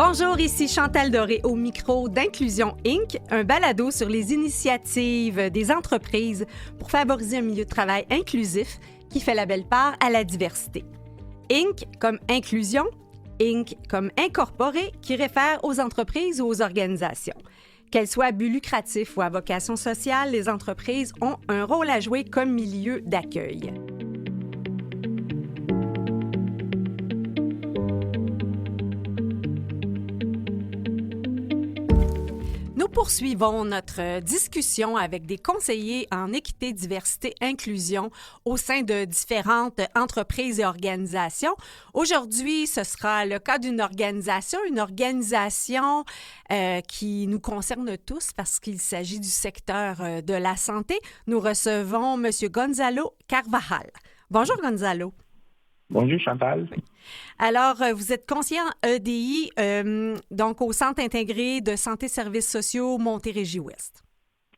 Bonjour, ici Chantal Doré au micro d'Inclusion Inc., un balado sur les initiatives des entreprises pour favoriser un milieu de travail inclusif qui fait la belle part à la diversité. Inc. comme inclusion, Inc. comme incorporé qui réfère aux entreprises ou aux organisations. Qu'elles soient à but lucratif ou à vocation sociale, les entreprises ont un rôle à jouer comme milieu d'accueil. Nous poursuivons notre discussion avec des conseillers en équité, diversité, inclusion au sein de différentes entreprises et organisations. Aujourd'hui, ce sera le cas d'une organisation qui nous concerne tous parce qu'il s'agit du secteur de la santé. Nous recevons M. Gonzalo Carvajal. Bonjour, Gonzalo. Bonjour, Chantal. Oui. Alors, vous êtes conseiller en EDI, donc au Centre intégré de santé services sociaux Montérégie-Ouest.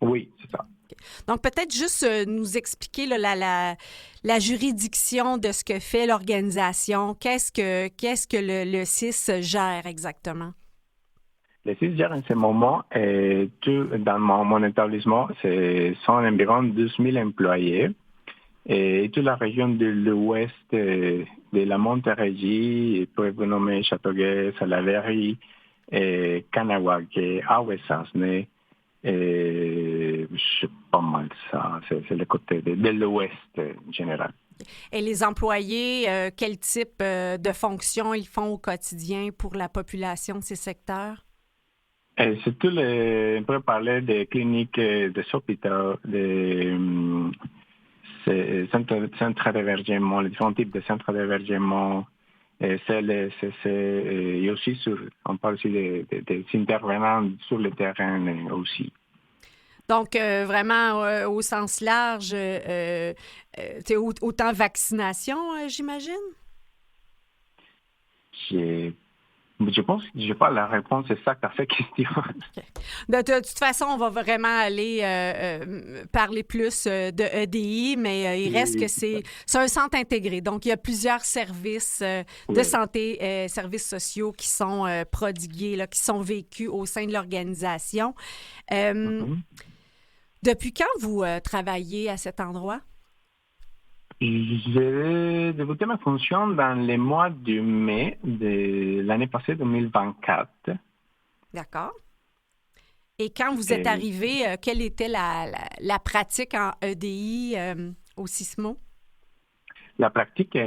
Oui, c'est ça. Okay. Donc, peut-être juste nous expliquer là, la juridiction de ce que fait l'organisation. Qu'est-ce que le CIS gère exactement? Le CIS gère en ce moment, dans mon établissement, sont environ 12 000 employés. Et toute la région de l'ouest de la Montérégie, peut vous nommer Châteauguay, Salaberry, Kanawake, Awessasne, c'est pas mal ça, c'est le côté de l'ouest en général. Et les employés, quel type de fonctions ils font au quotidien pour la population de ces secteurs? C'est tout on peut parler des cliniques, des hôpitaux, des centres d'hébergement, les différents types de centres d'hébergement. Et aussi on parle aussi des intervenants sur le terrain aussi. Donc, vraiment, au sens large, autant vaccination, j'imagine? Je pense que je n'ai pas la réponse exacte à cette question. Okay. De toute façon, on va vraiment aller parler plus de EDI, mais il reste que c'est un centre intégré. Donc, il y a plusieurs services de santé, services sociaux qui sont prodigués, là, qui sont vécus au sein de l'organisation. Depuis quand vous travaillez à cet endroit? J'ai débuté ma fonction dans les mois de mai de l'année passée, 2024. D'accord. Et quand vous êtes arrivé, quelle était la pratique en EDI au CISMO? La pratique,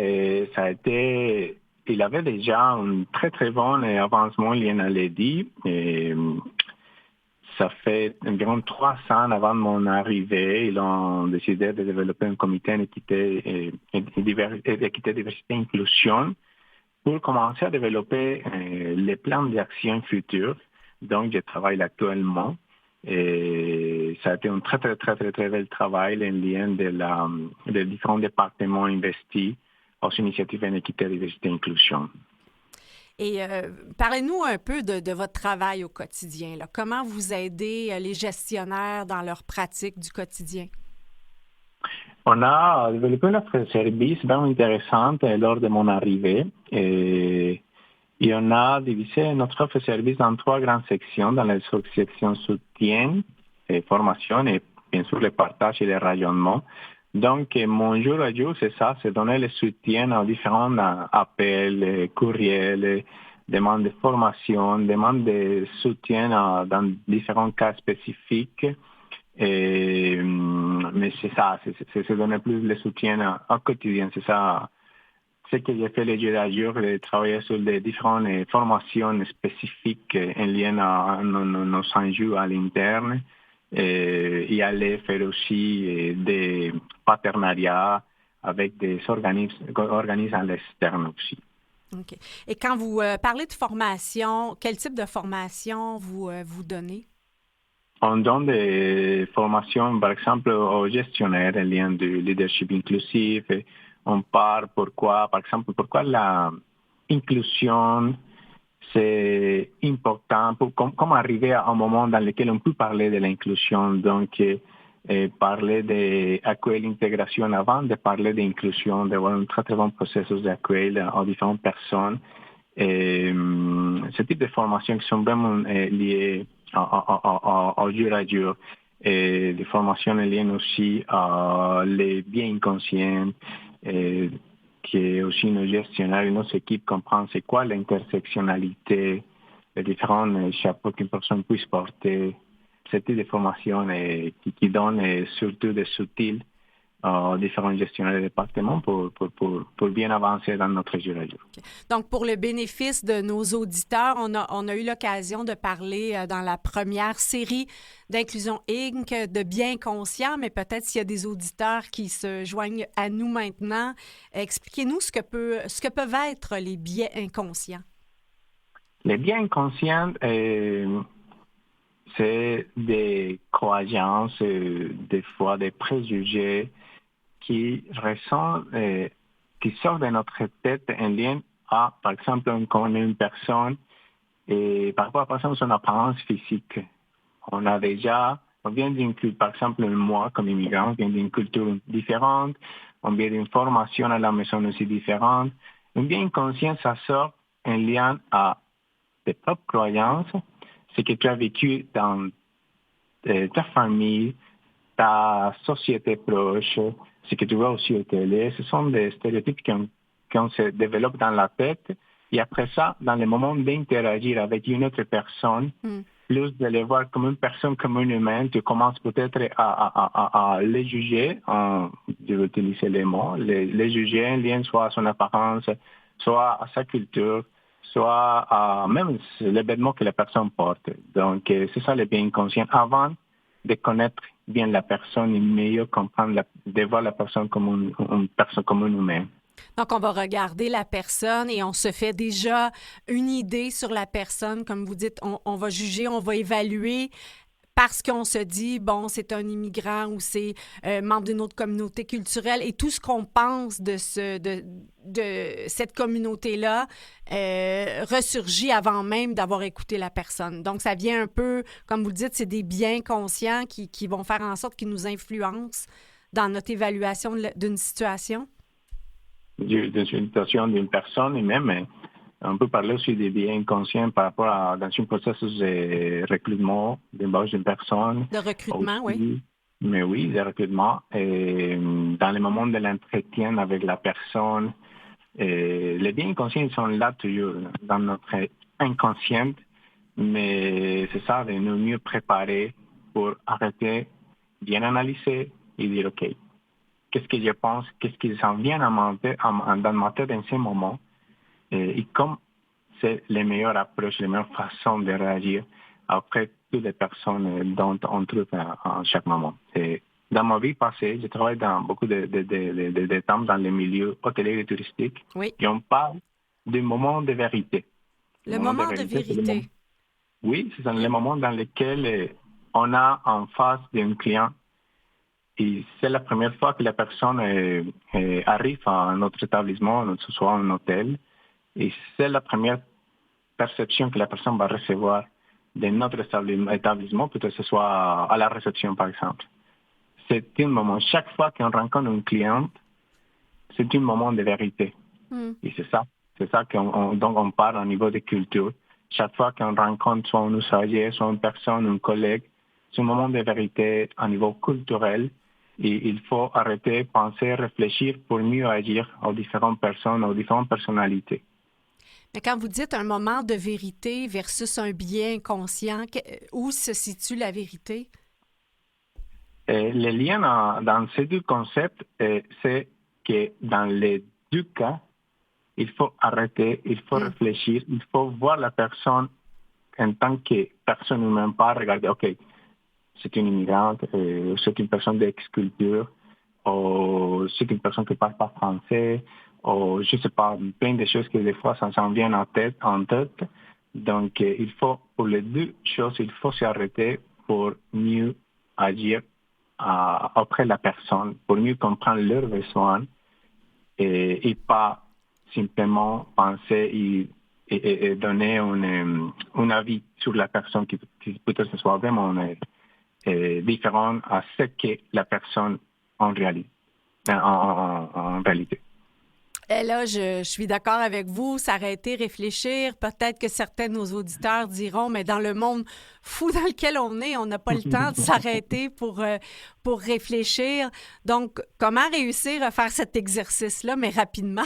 ça a été... Il avait déjà un très, très bon avancement lié à l'EDI. Ça fait environ 3 ans avant mon arrivée, ils ont décidé de développer un comité en équité, diversité, inclusion pour commencer à développer les plans d'action futurs. Donc, je travaille actuellement. Et ça a été un très, très, très, très, très bel travail en lien des différents départements investis aux initiatives en équité, diversité, inclusion. Et parlez-nous un peu de votre travail au quotidien. Là. Comment vous aidez les gestionnaire dans leur pratique du quotidien? On a développé notre service bien intéressant lors de mon arrivée. Et on a divisé notre offre de service dans 3 grandes sections. Dans la section soutien, et formation et bien sûr le partage et le rayonnement. Donc, mon jour à jour, c'est ça, c'est donner le soutien aux différents appels, courriels, demandes de formation, demandes de soutien dans différents cas spécifiques. Mais c'est ça, c'est donner plus de soutien au quotidien. C'est ça, ce que j'ai fait le jour à jour, de travailler sur les différentes formations spécifiques en lien à nos enjeux à l'interne. Et aller faire aussi des partenariats avec des organismes à l'externe aussi. OK. Et quand vous parlez de formation, quel type de formation vous donnez? On donne des formations, par exemple, aux gestionnaires en lien de leadership inclusif. On parle pourquoi l'inclusion c'est important pour comment arriver à un moment dans lequel on peut parler de l'inclusion. Donc, parler d'accueil l'intégration avant de parler d'inclusion, d'avoir un très, très bon processus d'accueil aux différentes personnes. Ce type de formations qui sont vraiment liées au jour à jour. Et des formations liées aussi à les biens inconscients, qui est aussi nos gestionnaires et nos équipes comprennent c'est quoi l'intersectionnalité, les différents chapeaux qu'une personne puisse porter. Ce type de formation qui donne surtout des outils différents gestionnaires de département pour bien avancer dans notre jour à jour. Donc, pour le bénéfice de nos auditeurs, on a eu l'occasion de parler dans la première série d'Inclusion Inc. de bien conscient, mais peut-être s'il y a des auditeurs qui se joignent à nous maintenant, expliquez-nous ce que peuvent être les biais inconscients. Les biais inconscients, c'est des croyances, des fois des préjugés qui ressentent, qui sortent de notre tête en lien à, par exemple, on connaît une personne et par rapport à son apparence physique. On vient par exemple, moi, comme immigrant, on vient d'une culture différente, on vient d'une formation à la maison aussi différente. Un bien inconscient, ça sort en lien à tes propres croyances, ce que tu as vécu dans ta famille, ta société proche, ce que tu vois aussi au télé. Ce sont des stéréotypes qu'on se développe dans la tête. Et après ça, dans le moment d'interagir avec une autre personne, plus de les voir comme une personne, comme un humain, tu commences peut-être à les juger, je vais utiliser les mots, les juger en lien soit à son apparence, soit à sa culture, soit à même l'événement que la personne porte. Donc, c'est ça le bien inconscient. Avant de connaître bien la personne et mieux comprendre, de voir la personne comme une personne, comme un humain. Donc, on va regarder la personne et on se fait déjà une idée sur la personne. Comme vous dites, on va juger, on va évaluer parce qu'on se dit, bon, c'est un immigrant ou c'est membre d'une autre communauté culturelle et tout ce qu'on pense de cette communauté-là ressurgit avant même d'avoir écouté la personne. Donc, ça vient un peu, comme vous le dites, c'est des biens conscients qui vont faire en sorte qu'ils nous influencent dans notre évaluation d'une situation. D'une situation d'une personne et même, on peut parler aussi des biens inconscients par rapport à dans un processus de recrutement, d'embauche d'une personne. De recrutement, aussi, oui. Mais oui, de recrutement. Et dans les moments de l'entretien avec la personne, les biens inconscients sont là toujours dans notre inconscient, mais c'est ça, de nous mieux préparer pour arrêter, bien analyser et dire, OK, qu'est-ce que je pense, qu'est-ce qui s'en vient dans ma tête en ce moment, et comme c'est les meilleures approches, les meilleures façons de réagir après toutes les personnes dont on trouve en chaque moment. Et dans ma vie passée, je travaille dans beaucoup de temps dans les milieux hôteliers et touristiques. Oui. Et on parle du moment de vérité. Le moment de vérité. Oui, c'est le moment dans lequel on a en face d'un client. Et c'est la première fois que la personne arrive à notre établissement, que ce soit un hôtel. Et c'est la première perception que la personne va recevoir de notre établissement, peut-être que ce soit à la réception, par exemple. C'est un moment, chaque fois qu'on rencontre un client, c'est un moment de vérité. Et c'est ça dont on parle au niveau de culture. Chaque fois qu'on rencontre soit un usager, soit une personne, un collègue, c'est un moment de vérité au niveau culturel. Et il faut arrêter, penser, réfléchir pour mieux agir aux différentes personnes, aux différentes personnalités. Mais quand vous dites un moment de vérité versus un biais inconscient, où se situe la vérité? Le lien dans ces deux concepts, c'est que dans les deux cas, il faut arrêter, il faut réfléchir, il faut voir la personne en tant que personne humaine, pas regarder, OK, c'est une immigrante, c'est une personne d'ex-culture, ou c'est une personne qui ne parle pas français, ou je ne sais pas, plein de choses que des fois ça s'en vient en tête. Donc, il faut, pour les deux choses, il faut s'arrêter pour mieux agir auprès de la personne, pour mieux comprendre leurs besoins et pas simplement penser et donner un avis sur la personne qui peut-être soit vraiment différent à ce que la personne en réalité. Et là, je suis d'accord avec vous, s'arrêter, réfléchir. Peut-être que certains de nos auditeurs diront, mais dans le monde fou dans lequel on est, on n'a pas le temps de s'arrêter pour réfléchir. Donc, comment réussir à faire cet exercice-là, mais rapidement?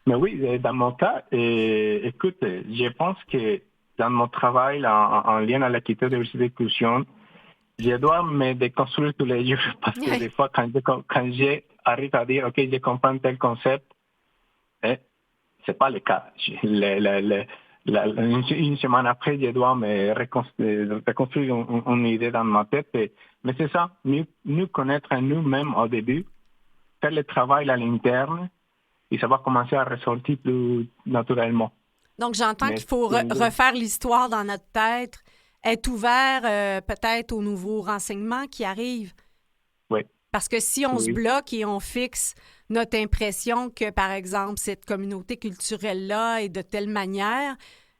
Mais oui, dans mon cas, écoute, je pense que dans mon travail en lien à la culture de diversité et d'inclusion, je dois me déconstruire tous les jours parce que des fois, quand j'arrive à dire, OK, je comprends tel concept, c'est pas le cas. Une semaine après, je dois me reconstruire une idée dans ma tête. Mais c'est ça, mieux connaître nous-mêmes au début, faire le travail à l'interne et ça va commencer à ressortir plus naturellement. Donc, j'entends qu'il faut refaire l'histoire dans notre tête, être ouvert peut-être aux nouveaux renseignements qui arrivent. Oui. Parce que si on se bloque et on fixe notre impression que, par exemple, cette communauté culturelle-là est de telle manière,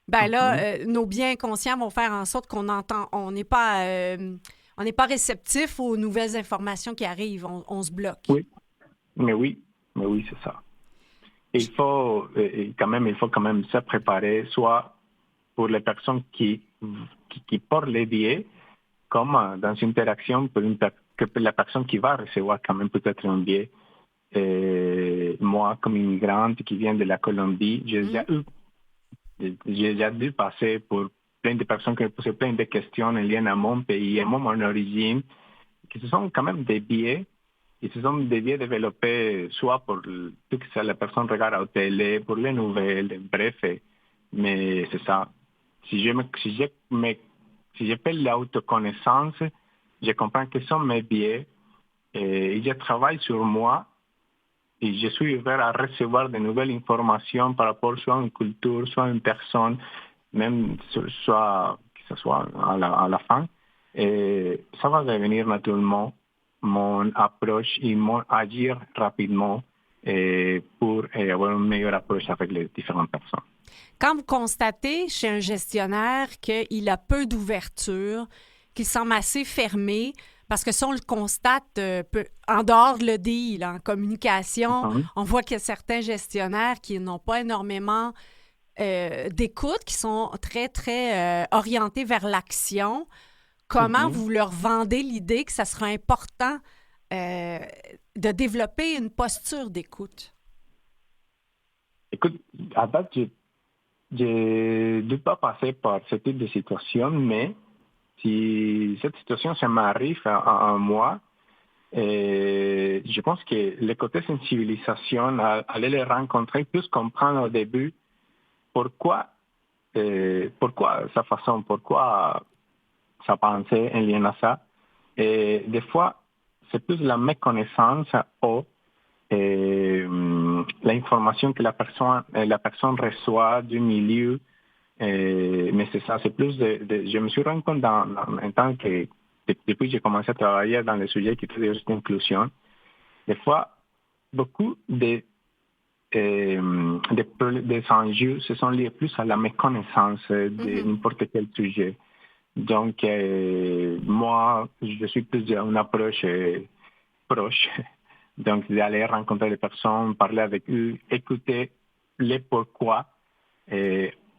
ben là, nos biens inconscients vont faire en sorte on n'est pas réceptif aux nouvelles informations qui arrivent. On se bloque. Oui, mais oui, c'est ça. Il faut quand même se préparer, soit pour les personnes qui portent les billets, comme dans une interaction que la personne qui va recevoir quand même peut-être un billet. Moi, comme immigrante qui vient de la Colombie, j'ai déjà dû passer pour plein de personnes qui me posaient plein de questions en lien à mon pays, à mon origine, qui ce sont quand même des billets. Et ce sont des billets développés soit pour tout ce que la personne regarde à la télé, pour les nouvelles, bref. Mais c'est ça. Si je fais l'autoconnaissance, je comprends que ce sont mes biais et je travaille sur moi et je suis ouvert à recevoir de nouvelles informations par rapport soit à une culture, soit à une personne, même soit que ce soit à la fin. Et ça va devenir naturellement mon approche et mon agir rapidement pour avoir une meilleure approche avec les différentes personnes. Quand vous constatez chez un gestionnaire qu'il a peu d'ouverture, qu'il semble assez fermé, parce que ça, on le constate en dehors de le deal, en communication, on voit qu'il y a certains gestionnaires qui n'ont pas énormément d'écoute, qui sont très, très orientés vers l'action. Comment vous leur vendez l'idée que ça sera important de développer une posture d'écoute? Écoute, à date, je ne dois pas passer par ce type de situation, mais si cette situation, ça m'arrive à moi, je pense que le côté sensibilisation, aller les rencontrer, plus comprendre au début pourquoi sa façon, pourquoi sa pensée en lien à ça. Et des fois, c'est plus la méconnaissance ou l'information que la personne reçoit du milieu. Mais c'est ça, c'est plus je me suis rendu compte en tant que, depuis que j'ai commencé à travailler dans les sujets qui étaient d'inclusion, des fois, beaucoup des enjeux se sont liés plus à la méconnaissance de n'importe quel sujet. Donc, moi, je suis plus d'une approche proche. Donc, d'aller rencontrer les personnes, parler avec eux, écouter les pourquoi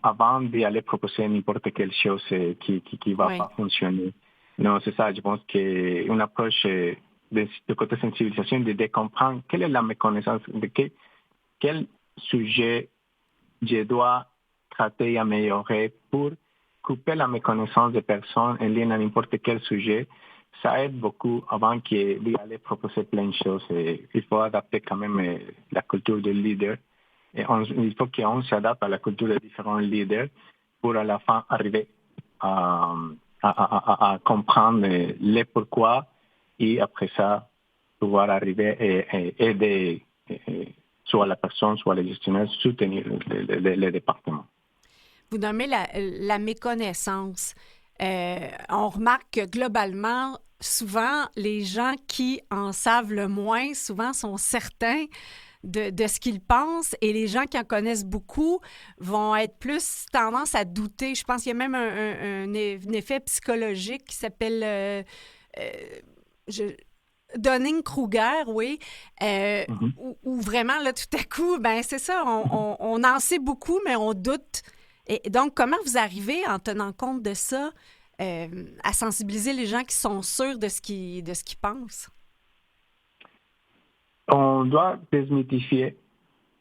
avant d'aller proposer n'importe quelle chose qui va pas fonctionner. Non, c'est ça. Je pense qu'une approche de côté sensibilisation, de comprendre quelle est la méconnaissance, de quel sujet je dois traiter et améliorer pour couper la méconnaissance des personnes en lien à n'importe quel sujet, ça aide beaucoup avant d'aller proposer plein de choses. Et il faut adapter quand même la culture des leaders. Et il faut qu'on s'adapte à la culture des différents leaders pour à la fin arriver à comprendre les pourquoi et après ça pouvoir arriver et aider soit la personne, soit les gestionnaires, soutenir les départements. Vous nommez la méconnaissance. On remarque que globalement, souvent, les gens qui en savent le moins, souvent sont certains de ce qu'ils pensent et les gens qui en connaissent beaucoup vont être plus tendance à douter. Je pense qu'il y a même un effet psychologique qui s'appelle Dunning-Kruger, oui, Mhm. où vraiment, là, tout à coup, ben c'est ça, on en sait beaucoup, mais on doute. Et donc, comment vous arrivez, en tenant compte de ça, à sensibiliser les gens qui sont sûrs de ce qu'ils pensent? On doit démythifier.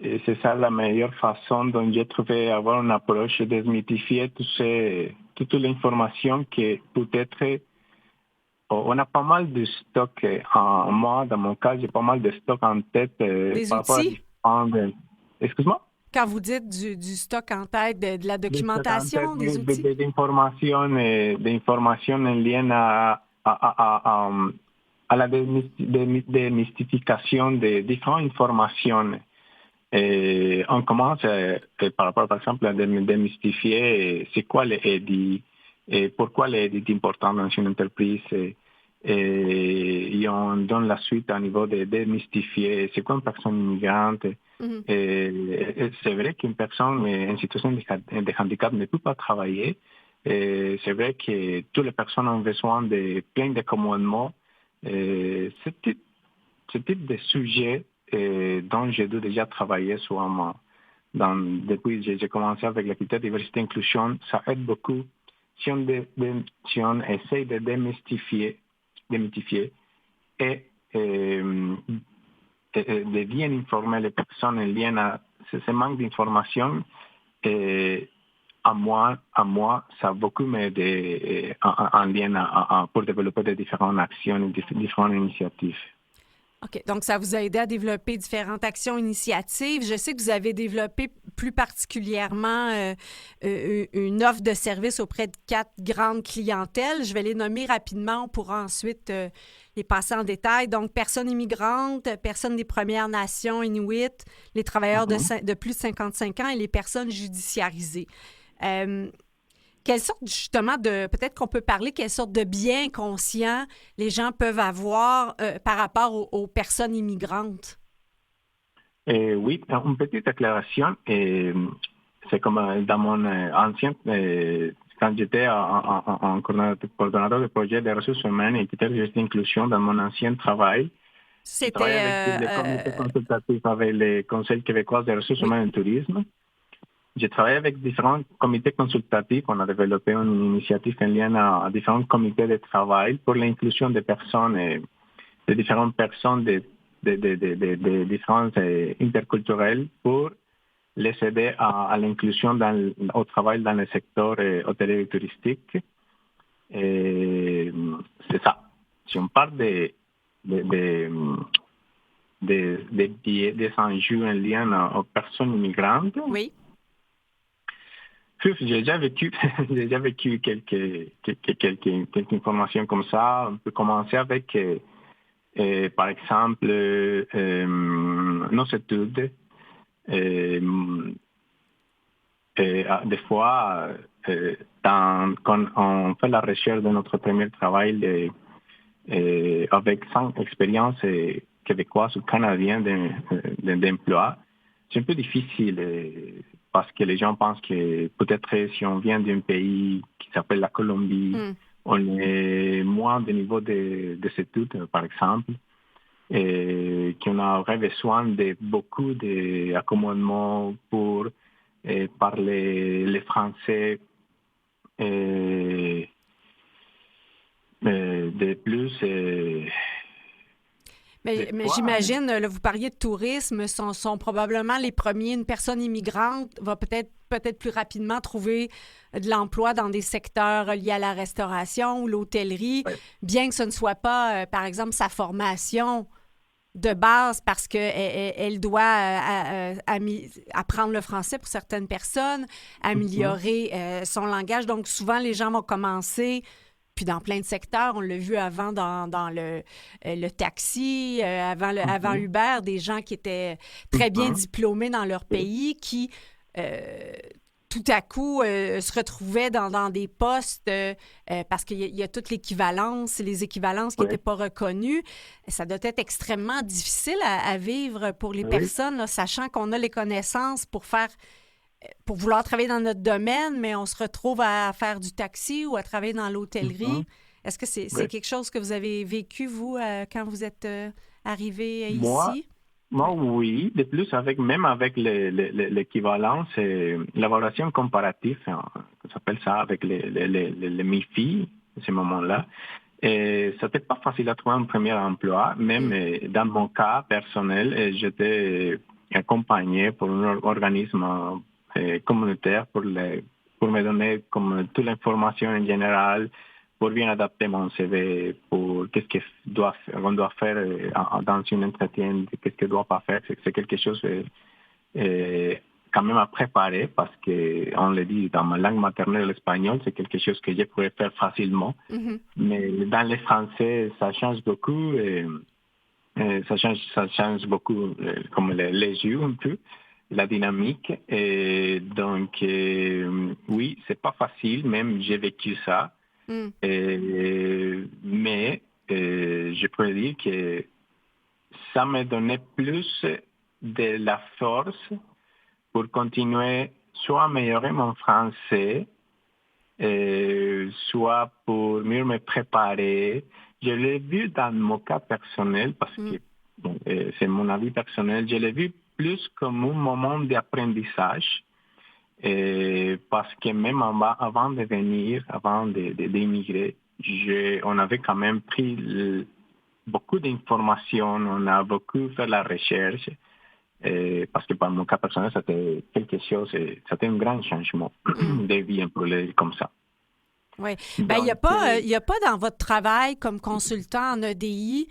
Et c'est ça la meilleure façon dont j'ai trouvé avoir une approche, démythifier toute l'information qui peut-être. On a pas mal de stocks. Moi, dans mon cas, j'ai pas mal de stocks en tête Des par rapport à outils? différents. Excuse-moi? Quand vous dites du stock en tête, de la Des stocks en tête documentation, des outils? d'informations en lien à la démystification des différentes informations. Et on commence par rapport, par exemple, à démystifier c'est quoi les EDI et pourquoi les EDI est important dans une entreprise. Et on donne la suite au niveau de démystifier c'est quoi une personne immigrante. Mhm. Et c'est vrai qu'une personne en situation de handicap ne peut pas travailler. Et c'est vrai que toutes les personnes ont besoin de plein d'accommodements. Ce type de sujet dont j'ai déjà travaillé depuis que j'ai commencé avec la critère diversité et inclusion, ça aide beaucoup si on essaye de démystifier et, de bien informer les personnes en lien à ce manque d'information. Et à moi, ça a beaucoup m'aidé en lien pour développer des différentes actions et différentes initiatives. OK. Donc, ça vous a aidé à développer différentes actions, initiatives. Je sais que vous avez développé plus particulièrement une offre de service auprès de 4 grandes clientèles. Je vais les nommer rapidement. On pourra ensuite les passer en détail. Donc, personnes immigrantes, personnes des Premières Nations, Inuits, les travailleurs Mhm. de plus de 55 ans et les personnes judiciarisées. Quelle sorte, justement, peut-être qu'on peut parler, quelle sorte de biens conscients les gens peuvent avoir par rapport aux personnes immigrantes? Oui, une petite déclaration. C'est comme dans mon ancien, quand j'étais en coordonnateur de projet des ressources humaines et critères de gestion d'inclusion dans mon ancien travail, je travaillais avec C'était... les comités consultatifs, avec les conseils québécois des ressources oui. humaines et tourisme. J'ai travaillé avec différents comités consultatifs. On a développé une initiative en lien à différents comités de travail pour l'inclusion des personnes, de différentes personnes de différences interculturelles pour les aider à l'inclusion au travail dans le secteur hôtelier et touristique. Et c'est ça. Si on parle des enjeux en lien aux personnes immigrantes, Oui. j'ai déjà vécu, j'ai déjà vécu quelques informations comme ça. On peut commencer avec, par exemple, nos études. Des fois, quand on fait la recherche de notre premier travail avec 100 expériences québécoises ou canadiennes d'emploi, c'est un peu difficile parce que les gens pensent que peut-être si on vient d'un pays qui s'appelle la Colombie, Hmm. on est moins de niveau de études, par exemple, et qu'on aurait besoin de beaucoup d'accommodements pour parler le français de plus. Des Mais fois, j'imagine, là, vous parliez de tourisme, sont probablement les premiers. Une personne immigrante va peut-être plus rapidement trouver de l'emploi dans des secteurs liés à la restauration ou l'hôtellerie, ouais. bien que ce ne soit pas, par exemple, sa formation de base parce qu'elle doit apprendre le français pour certaines personnes, Mhm. améliorer son langage. Donc, souvent, les gens vont commencer, puis dans plein de secteurs, on l'a vu avant dans le taxi, avant Mhm. Uber, des gens qui étaient très bien Mhm. diplômés dans leur pays, qui euh, tout à coup se retrouvaient dans des postes parce qu'il y a toute l'équivalence, les équivalences qui n'étaient Ouais. pas reconnues. Ça doit être extrêmement difficile à vivre pour les Oui. personnes, là, sachant qu'on a les connaissances pour vouloir travailler dans notre domaine, mais on se retrouve à faire du taxi ou à travailler dans Mhm. l'hôtellerie. Est-ce que c'est Oui. quelque chose que vous avez vécu, vous, quand vous êtes arrivé Moi, ici? Moi, Oui. oui. De plus, même avec l'équivalent, c'est l'évaluation comparative, hein, on s'appelle ça avec les MIFI, à ce moment-là. Et c'était pas facile à trouver un premier emploi. Même dans mon cas personnel, j'étais accompagné pour un organisme communautaire pour me donner comme toute l'information en général, pour bien adapter mon CV, pour qu'est-ce qu'on doit faire dans une entretien, qu'est-ce qu'on ne doit pas faire. C'est quelque chose quand même à préparer parce que, on le dit dans ma langue maternelle, l'espagnol, c'est quelque chose que je pourrais faire facilement. Mhm. Mais dans les français, ça change beaucoup. Ça change beaucoup comme les jeux un peu, la dynamique. Et donc, oui, c'est pas facile, même j'ai vécu ça. Mm. Mais je pourrais dire que ça me donnait plus de la force pour continuer soit à améliorer mon français, soit pour mieux me préparer. Je l'ai vu dans mon cas personnel, parce que bon, c'est mon avis personnel, je l'ai vu plus comme un moment d'apprentissage, parce que même avant de venir, avant d'immigrer, on avait quand même pris beaucoup d'informations, on a beaucoup fait la recherche, parce que par mon cas personnel, c'était quelque chose, c'était un grand changement Mm. de vie, pour le dire comme ça. Oui. Bien, Donc, il y a pas dans votre travail comme consultant en EDI,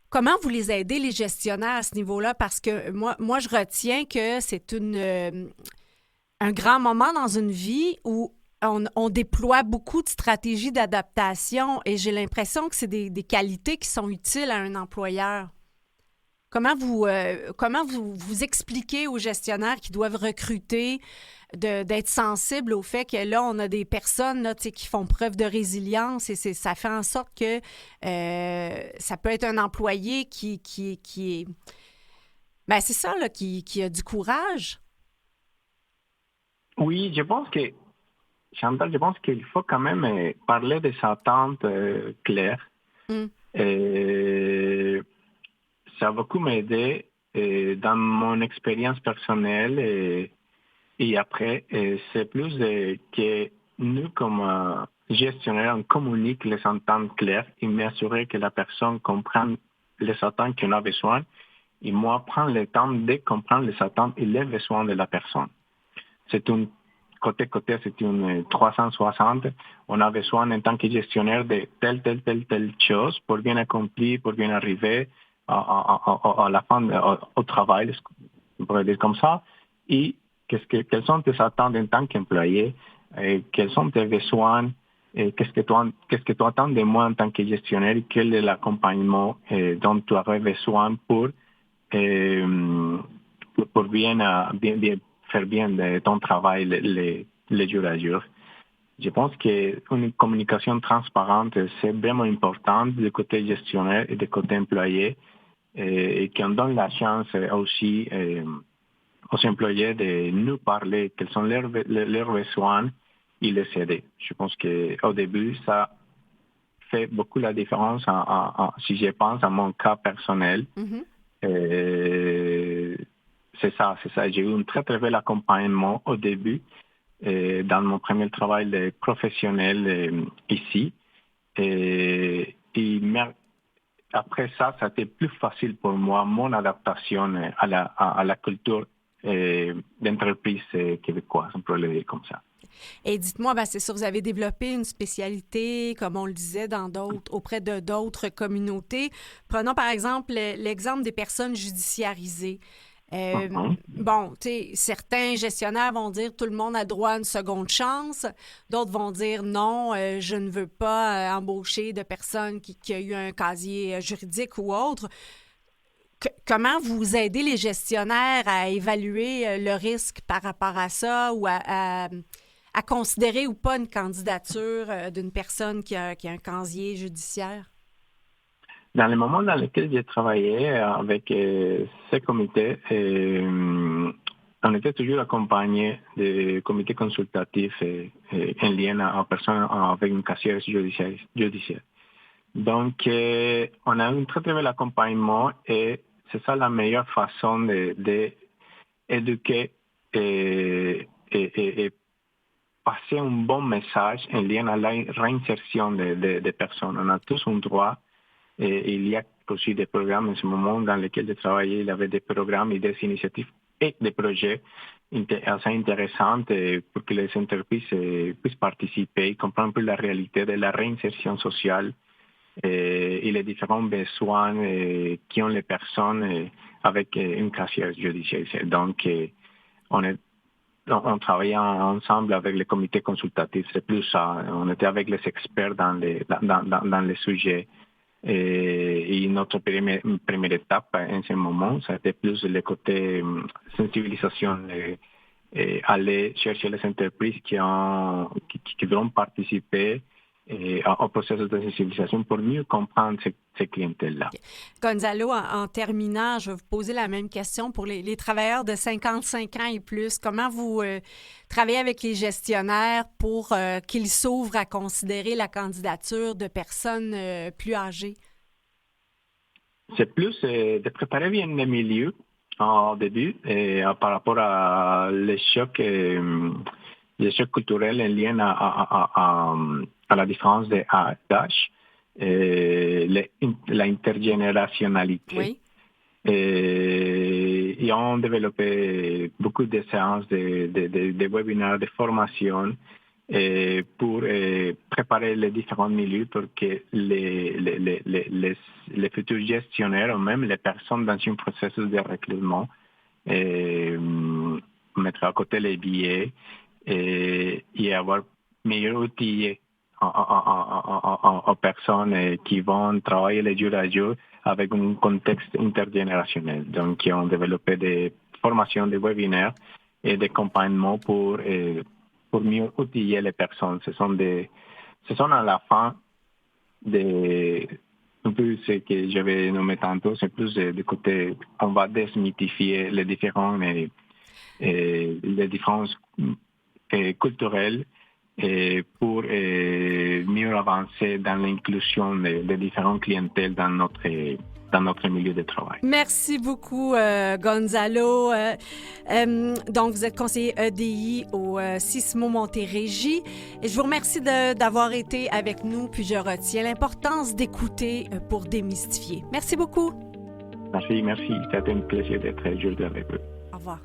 comment vous les aidez, les gestionnaires, à ce niveau-là? Parce que moi je retiens que c'est un grand moment dans une vie où on déploie beaucoup de stratégies d'adaptation et j'ai l'impression que c'est des qualités qui sont utiles à un employeur. Comment vous expliquez aux gestionnaires qui doivent recruter d'être sensibles au fait que là, on a des personnes là, qui font preuve de résilience et ça fait en sorte que ça peut être un employé qui est... Ben, c'est ça, là, qui a du courage. oui, Chantal, je pense qu'il faut quand même parler des attentes claires. Mm. Et ça a beaucoup m'aidé dans mon expérience personnelle et après, c'est plus que nous, comme gestionnaires, on communique les attentes claires et m'assurer que la personne comprenne les attentes qu'on a besoin et moi, prendre le temps de comprendre les attentes et les besoins de la personne. C'est un côté, c'est une 360. On a besoin en tant que gestionnaire de telle chose pour bien accomplir, pour bien arriver à la fin, au travail, on pourrait dire comme ça. Et quelles sont tes attentes en tant qu'employé, quels sont tes besoins, et qu'est-ce que tu attends de moi en tant que gestionnaire, et quel est l'accompagnement dont tu aurais besoin pour bien faire bien ton travail les jours à jour. Je pense qu'une communication transparente, c'est vraiment important du côté gestionnaire et du côté employé et qu'on donne la chance aussi aux employés de nous parler quels sont leurs besoins et les aider. Je pense qu'au début, ça fait beaucoup la différence si je pense à mon cas personnel. Mm-hmm. C'est ça. J'ai eu un très, très bel accompagnement au début dans mon premier travail professionnel ici. Et après ça, ça a été plus facile pour moi, mon adaptation à la culture d'entreprise québécoise, on peut le dire comme ça. Et dites-moi, ben c'est ça, vous avez développé une spécialité, comme on le disait, auprès de d'autres communautés. Prenons par exemple l'exemple des personnes judiciarisées. Bon, tu sais, certains gestionnaires vont dire tout le monde a droit à une seconde chance. D'autres vont dire non, je ne veux pas embaucher de personnes qui a eu un casier juridique ou autre. Comment vous aidez les gestionnaires à évaluer le risque par rapport à ça ou à considérer ou pas une candidature d'une personne qui a un casier judiciaire? Dans les moments dans lesquels j'ai travaillé avec ces comités, on était toujours accompagné des comités consultatifs en lien aux personnes avec une casier judiciaire. Donc, on a un très très bel accompagnement et c'est ça la meilleure façon d'éduquer et passer un bon message en lien à la réinsertion des personnes. On a tous un droit et il y a aussi des programmes en ce moment dans lesquels j'ai travaillé. Il y avait des programmes et des initiatives et des projets assez intéressants pour que les entreprises puissent participer, comprendre un peu la réalité de la réinsertion sociale et les différents besoins qu'ont les personnes avec une casier judiciaire. Donc, on travaillait ensemble avec les comités consultatifs, c'est plus ça. On était avec les experts dans les sujets. Et notre première étape en ce moment, c'était plus le côté sensibilisation, aller chercher les entreprises qui vont participer au processus de sensibilisation pour mieux comprendre ces clientèles-là. Okay. Gonzalo, en terminant, je vais vous poser la même question pour les travailleurs de 55 ans et plus. Comment vous travaillez avec les gestionnaires pour qu'ils s'ouvrent à considérer la candidature de personnes plus âgées? C'est plus de préparer bien le milieu au début par rapport à les chocs culturels en lien à la différence d'âge, l'intergénérationnalité. Oui. Et on développé beaucoup de séances, de webinaires, de formations pour préparer les différents milieux pour que les futurs gestionnaires ou même les personnes dans un processus de recrutement mettre à côté les billets et avoir meilleur outillé aux personnes qui vont travailler les jours à jour avec un contexte intergénérationnel. Donc, ils ont développé des formations, des webinaires et des accompagnements pour mieux outiller les personnes. Ce sont à la fin un peu ce que j'avais nommé tantôt, c'est plus du côté, on va démythifier les différences culturelles pour mieux avancer dans l'inclusion des différentes clientèles dans notre milieu de travail. Merci beaucoup, Gonzalo. Donc, vous êtes conseiller EDI au Sismo Montérégie. Et je vous remercie d'avoir été avec nous, puis je retiens l'importance d'écouter pour démystifier. Merci beaucoup. Merci. C'était un plaisir d'être aujourd'hui avec vous. Au revoir.